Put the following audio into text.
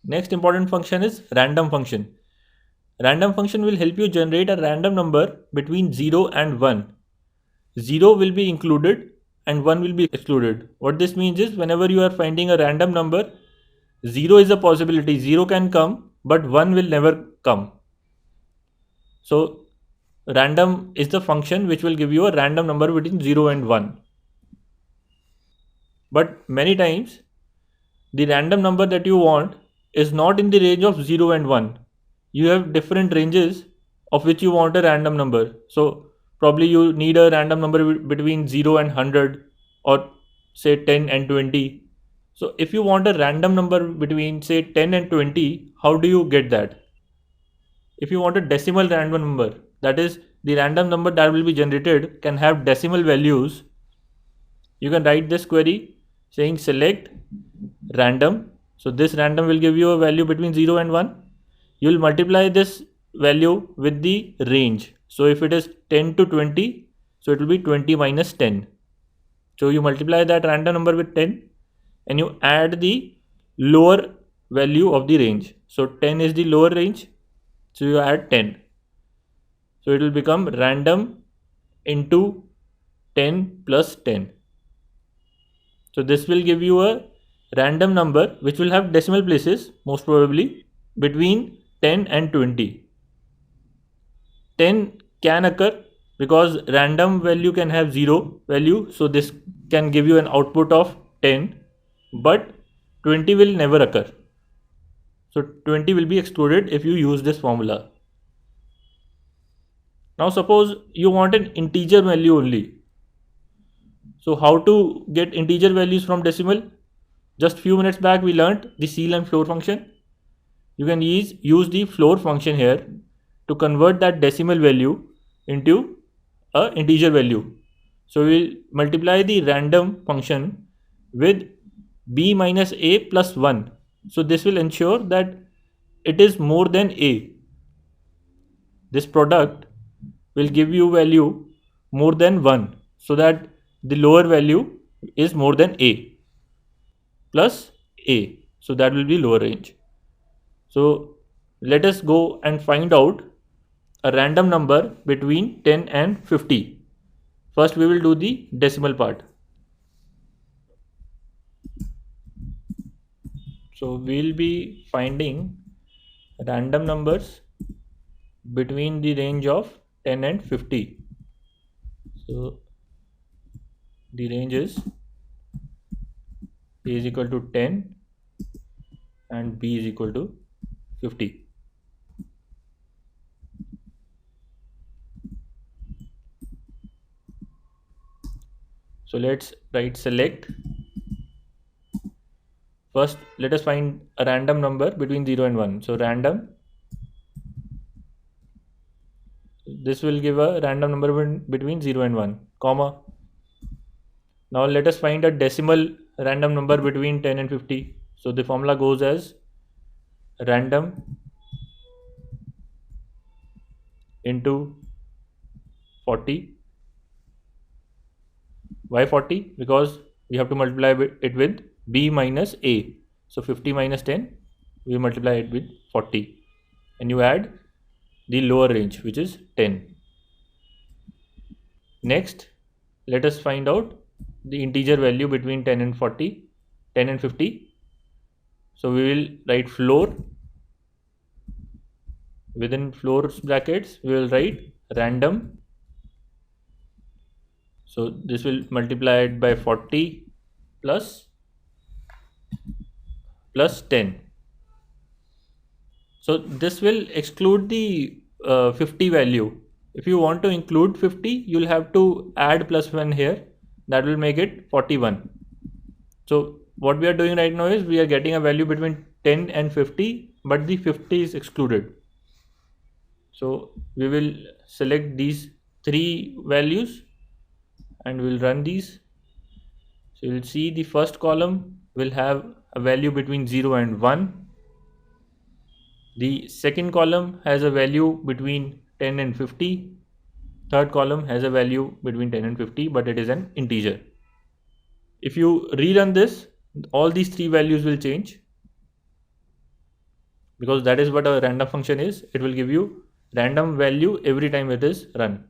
Next important function is random function. Random function will help you generate a random number between 0 and 1. 0 will be included and 1 will be excluded. What this means is whenever you are finding a random number, 0 is a possibility, 0 can come, but 1 will never come. So random is the function which will give you a random number between 0 and 1. But many times the random number that you want is not in the range of 0 and 1. You have different ranges of which you want a random number. So probably you need a random number between 0 and 100, or say 10 and 20. So if you want a random number between say 10 and 20, how do you get that? If you want a decimal random number, that is the random number that will be generated can have decimal values, you can write this query saying select random. So this random will give you a value between 0 and 1. You will multiply this value with the range. So if it is 10 to 20, so it will be 20 minus 10. So you multiply that random number with 10 and you add the lower value of the range. So 10 is the lower range, so you add 10. So it will become random into 10 plus 10. So this will give you a random number which will have decimal places most probably between 10 and 20. 10 can occur because random value can have 0 value, so this can give you an output of 10, but 20 will never occur. So 20 will be excluded if you use this formula. Now suppose you want an integer value only. So how to get integer values from decimal? Just few minutes back we learnt the ceil and floor function. You can use the floor function here to convert that decimal value into a integer value. So we'll multiply the random function with b minus a plus 1. So this will ensure that it is more than a. This product will give you value more than 1, so that the lower value is more than a plus a. So that will be lower range. So let us go and find out a random number between 10 and 50. First we will do the decimal part. So we'll be finding random numbers between the range of 10 and 50. So the range is a is equal to 10 and b is equal to 50. So let's write select. First let us find a random number between 0 and 1. So random, this will give a random number between 0 and 1, comma. Now let us find a decimal random number between 10 and 50. So the formula goes as random into 40. Why 40? Because we have to multiply it with b minus a. So 50 minus 10, we multiply it with 40. And you add the lower range, which is 10. Next, let us find out the integer value between 10 and 40, 10 and 50. So we will write floor. Within floors brackets, we will write random. So this will multiply it by 40 plus 10. So this will exclude the 50 value. If you want to include 50, you'll have to add plus 1 here. That will make it 41. So what we are doing right now is we are getting a value between 10 and 50, but the 50 is excluded. So we will select these three values and we'll run these. So you'll see the first column will have a value between 0 and 1. The second column has a value between 10 and 50. Third column has a value between 10 and 50, but it is an integer. If you rerun this, all these three values will change. because that is what a random function is. It will give you random value every time it is run.